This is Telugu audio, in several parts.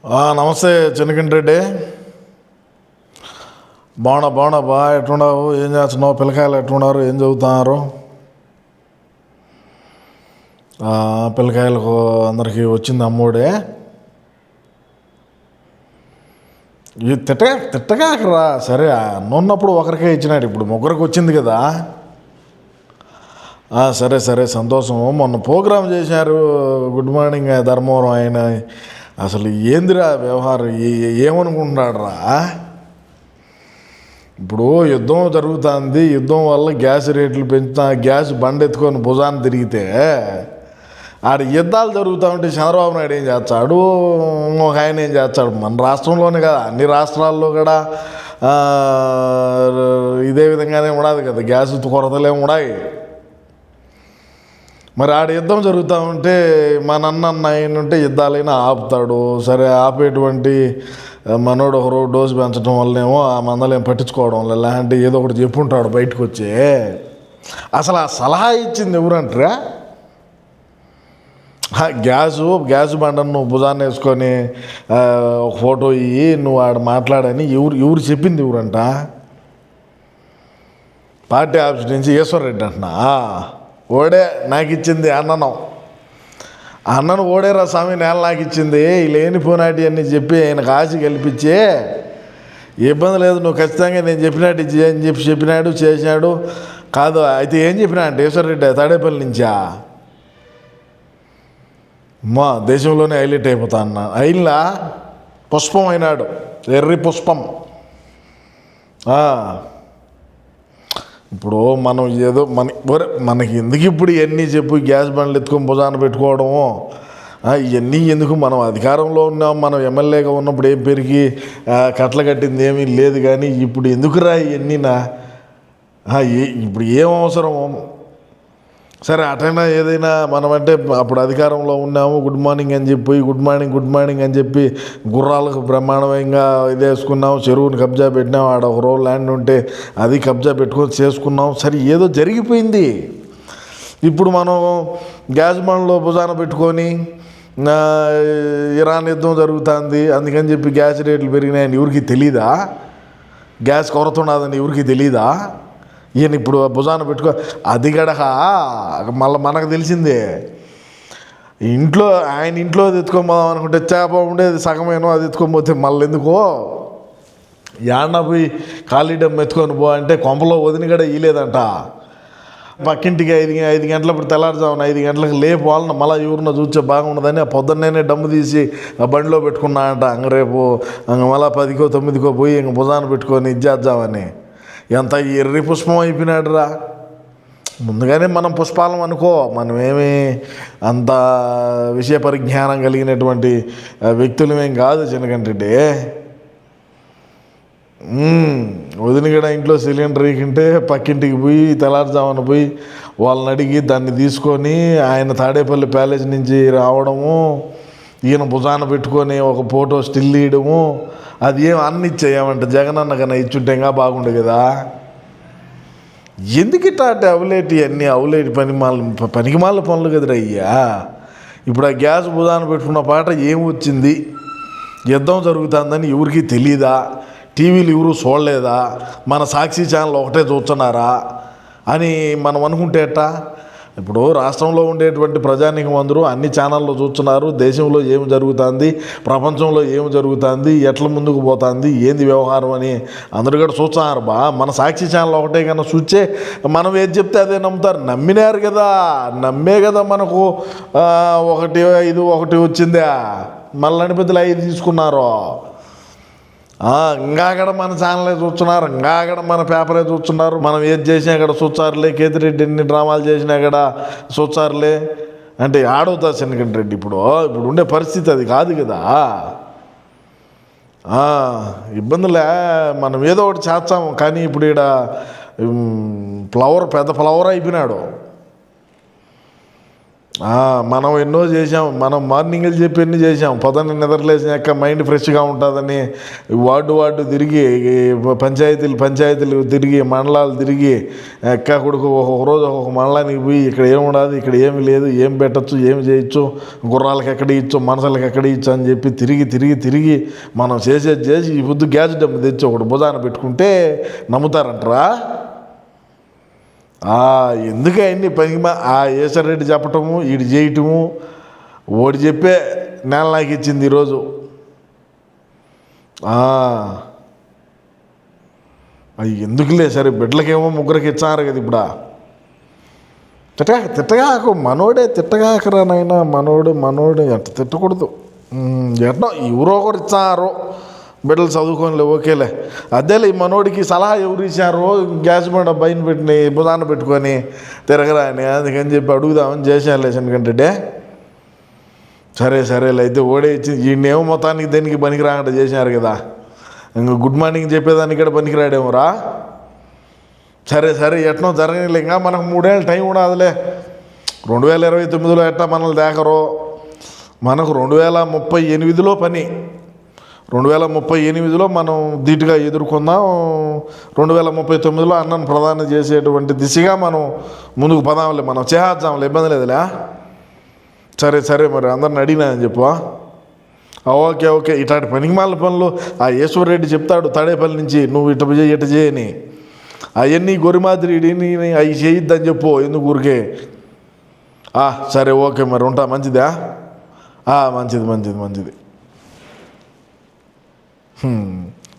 నమస్తే చెన్నకింటి రెడ్డి. బాగున్నా బా. ఎట్లున్నావు? ఏం చేస్తున్నావు? పిల్లకాయలు ఎట్లున్నారు? ఏం చదువుతున్నారు? పిల్లకాయలకు అందరికీ వచ్చింది అమ్మోడే. ఇది తిట్టగాకరా. సరే ఉన్నప్పుడు ఒకరికే ఇచ్చినాడు, ఇప్పుడు ముగ్గురికి వచ్చింది కదా. సరే సంతోషం. మొన్న ప్రోగ్రాం చేశారు గుడ్ మార్నింగ్ ధర్మవరం. ఆయన అసలు ఏందిరా వ్యవహారం, ఏమనుకుంటున్నాడు రా? ఇప్పుడు యుద్ధం జరుగుతుంది, యుద్ధం వల్ల గ్యాస్ రేట్లు పెంచుతా, గ్యాస్ బండి ఎత్తుకొని భుజాన్ని తిరిగితే ఆడ యుద్ధాలు జరుగుతూ ఉంటే చంద్రబాబు నాయుడు ఏం చేస్తాడు, ఒక ఆయన ఏం చేస్తాడు? మన రాష్ట్రంలోనే కదా, అన్ని రాష్ట్రాల్లో కూడా ఇదే విధంగానే ఉండదు కదా, గ్యాస్ కొరతలేమి ఉన్నాయి. మరి ఆడ యుద్ధం జరుగుతూ ఉంటే మన అన్న ఆయన ఉంటే యుద్ధాలైనా ఆపుతాడు. సరే ఆపేటువంటి మనోడు ఒకరు డోసు పెంచడం వల్లనేమో ఆ మందలు ఏం పట్టించుకోవడం వల్ల లేదంటే ఏదో ఒకటి చెప్పుంటాడు బయటకు వచ్చి. అసలు ఆ సలహా ఇచ్చింది ఎవరంటారా? గ్యాస్ బండను నువ్వు భుజాన్ని వేసుకొని ఒక ఫోటో ఇయ్యి నువ్వు ఆడ మాట్లాడని ఎవరు చెప్పింది ఎవరంట? పార్టీ ఆఫీస్ నుంచి ఈశ్వర్రెడ్డి అంటున్నా. ఓడే నాకు ఇచ్చింది అన్నను ఓడేరా స్వామి నేల నాకు ఇచ్చింది, లేనిపోనాటి అని చెప్పి ఆయనకు ఆశ కల్పించి ఇబ్బంది లేదు, నువ్వు ఖచ్చితంగా నేను చెప్పినట్టు ఇచ్చి అని చెప్పినాడు, చేసినాడు. కాదు అయితే ఏం చెప్పినా అంటే ఈశ్వర్రెడ్డి తాడేపల్లి నుంచా మా దేశంలోనే హైలైట్ అయిపోతా అన్నా. అయిలా పుష్పం అయినాడు, ఎర్రి పుష్పం. ఇప్పుడు మనం ఏదో మనకి ఎందుకు ఇప్పుడు ఇవన్నీ చెప్పు, గ్యాస్ బండ్లు ఎత్తుకొని భుజాన పెట్టుకోవడము ఇవన్నీ ఎందుకు? మనం అధికారంలో ఉన్నాం, మనం ఎమ్మెల్యేగా ఉన్నప్పుడు ఏం పెరిగి కట్టలు కట్టింది ఏమీ లేదు. కానీ ఇప్పుడు ఎందుకురా ఇవన్నీనా? ఇప్పుడు ఏం అవసరం? సరే అటైనా ఏదైనా మనమంటే అప్పుడు అధికారంలో ఉన్నాము, గుడ్ మార్నింగ్ అని చెప్పి గుడ్ మార్నింగ్ అని చెప్పి గుర్రాలకు బ్రహ్మాండంగా ఇది వేసుకున్నాం, చెరువుని కబ్జా పెట్టినాం, ఆడ ఒక రోజు ల్యాండ్ ఉంటే అది కబ్జా పెట్టుకొని చేసుకున్నాం. సరే ఏదో జరిగిపోయింది. ఇప్పుడు మనం గ్యాస్ బండ్లో భుజాన పెట్టుకొని ఇరాన్ యుద్ధం జరుగుతుంది అందుకని చెప్పి గ్యాస్ రేట్లు పెరిగినాయని ఎవరికి తెలీదా? గ్యాస్ కొరత ఉన్నదని ఎవరికి తెలీదా? ఈయన ఇప్పుడు భుజాన పెట్టుకో అది గడక మళ్ళీ మనకు తెలిసిందే. ఆయన ఇంట్లో అది ఎత్తుకోపోదాం అనుకుంటే చేప ఉండేది సగమేనో, అది ఎత్తుకోకపోతే మళ్ళీ ఎందుకో యాన్న పోయి ఖాళీ డమ్ ఎత్తుకొని పో అంటే కొంపలో వదిన కూడా ఇయలేదంట. పక్కింటికి 5 గంటలప్పుడు తెల్లారుజామున 5 గంటలకు లేపు వాళ్ళని మళ్ళీ ఎవరిన చూస్తే బాగుండదని ఆ పొద్దున్నే డమ్ము తీసి ఆ బండిలో పెట్టుకున్నా అంట. రేపు మళ్ళీ 10కో 9కో పోయి ఇంక భుజాన పెట్టుకొని ఇచ్చేద్దామని. ఎంత ఎర్రి పుష్పం అయిపోయినాడు రా. ముందుగానే మనం పుష్పాలం అనుకో, మనమేమి అంత విషయ పరిజ్ఞానం కలిగినటువంటి వ్యక్తులమేం కాదు చిన్నకంటే. వదిన కూడా ఇంట్లో సిలిండర్ వేయకుంటే పక్కింటికి పోయి తెల్లారుజామున పోయి వాళ్ళని అడిగి దాన్ని తీసుకొని ఆయన తాడేపల్లి ప్యాలెస్ నుంచి రావడము, ఈయన భుజాన పెట్టుకొని ఒక ఫోటో స్టిల్ తీయడము, అది ఏం అన్ని ఇచ్చేయమంటే జగన్ అన్న కన్నా ఇచ్చుంటే ఇంకా బాగుండే కదా. ఎందుకు ఇట్లా అంటే అవులేటి పనికిమాల పనులు కదరా అయ్యా. ఇప్పుడు ఆ గ్యాస్ భుజాన పెట్టుకున్న పాట ఏం వచ్చింది? యుద్ధం జరుగుతుందని ఎవరికి తెలీదా? టీవీలు ఎవరు చూడలేదా? మన సాక్షి ఛానల్ ఒకటే చూస్తున్నారా అని మనం అనుకుంటే ఎట్టా? ఇప్పుడు రాష్ట్రంలో ఉండేటువంటి ప్రజానీకం అందరూ అన్ని ఛానల్లో చూస్తున్నారు. దేశంలో ఏమి జరుగుతుంది, ప్రపంచంలో ఏమి జరుగుతుంది, ఎట్లా ముందుకు పోతుంది, ఏంది వ్యవహారం అని అందరూ కూడా చూస్తున్నారు బా. మన సాక్షి ఛానల్ ఒకటే కన్నా చూచే మనం ఏది చెప్తే అదే నమ్ముతారు. నమ్మినారు కదా, నమ్మే కదా మనకు 1 వచ్చిందా, మళ్ళీ అనిపెద్దలు 5 తీసుకున్నారు. ఇంకా అక్కడ మన ఛానలే చూస్తున్నారు, ఇంకా అక్కడ మన పేపరే చూస్తున్నారు. మనం ఏది చేసినా అక్కడ చూస్తారులే, కేతిరెడ్డి ఎన్ని డ్రామాలు చేసినా అక్కడ చూస్తారులే అంటే ఆడవుతా చెన్నకంటి రెడ్డి. ఇప్పుడు ఉండే పరిస్థితి అది కాదు కదా. ఇబ్బందులే, మనం ఏదో ఒకటి చేస్తాము. కానీ ఇప్పుడు ఈడ పెద్ద ఫ్లవర్ అయిపోయినాడు. మనం ఎన్నో చేసాం, మనం మార్నింగ్లు చెప్పి ఎన్ని చేసాం. పొద్దున్న నిద్రలేసాక మైండ్ ఫ్రెష్గా ఉంటుందని వార్డు తిరిగి, పంచాయతీలు తిరిగి, మండలాలు తిరిగి, ఎక్క కొడుకు ఒక్కొక్క రోజు ఒక్కొక్క మండలానికి పోయి ఇక్కడ ఏముండదు, ఇక్కడ ఏమి లేదు, ఏం పెట్టచ్చు, ఏమి చేయొచ్చు, గుర్రాలకు ఎక్కడ ఇచ్చు, మనసులకు ఎక్కడ ఇచ్చు అని చెప్పి తిరిగి మనం చేసి ఈ పొద్దు గ్యాస్ డబ్బు తెచ్చి ఒకటి భుజాన పెట్టుకుంటే నమ్ముతారంటరా? ఎందుకే అన్ని పనికి ఈశ్వర్ రెడ్డి చెప్పటము, వీడు చేయటము, ఓడి చెప్పే నేల నాకు ఇచ్చింది ఈరోజు. అది ఎందుకులే, సరే బిడ్డలకేమో ముగ్గురికి ఇచ్చారు కదా ఇప్పుడు. తిట్టగాకు, మనోడే తిట్టగాకరా నాయన, మనోడు ఎట్ట తిట్టకూడదు. ఎట్నో ఎవరో ఒకరు ఇచ్చారు బిడ్డలు చదువుకోనిలే, ఓకేలే. అదేలే ఈ మనోడికి సలహా ఎవరు ఇచ్చారో, గ్యాస్ బండ బయట పెట్టి భుజాన పెట్టుకొని తిరగరా అని, అందుకని చెప్పి అడుగుదామని చేశానులే ఎందుకంటే. సరేలే, అయితే ఓడే ఇచ్చింది. ఈయనేమో మొత్తానికి దేనికి పనికి రాకుండా చేశారు కదా, ఇంకా గుడ్ మార్నింగ్ చెప్పేదానికి కూడా పనికి రాడేమోరా. సరే ఎట్నో జరగలే, ఇంకా మనకు 3 ఏళ్ళ టైం ఉండదులే. 2029లో ఎట్టా మనల్ని దేకరో, మనకు 2038లో పని. 2038లో మనం ధీటుగా ఎదుర్కొందాం. 2039లో అన్నను ప్రధాని చేసేటువంటి దిశగా మనం ముందుకు పదాంలే, మనం చేద్దాంలే, ఇబ్బంది లేదులే. సరే మరి అందరిని అడిగినా అని చెప్పు. ఓకే ఇట్లాంటి పనికిమాల పనులు ఆ ఈశ్వర్ రెడ్డి చెప్తాడు తాడేపల్లి నుంచి, నువ్వు ఇట చేయని, అవన్నీ గొరిమాదిరి అవి చేయొద్దని చెప్పు, ఎందుకు ఊరికే. సరే ఓకే మరి ఉంటా, మంచిదా? మంచిది.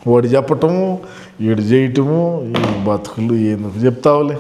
వాడు చెప్పటము, వీడు చేయటము, ఈ బతుకులు ఎందుకు చెప్తావులే.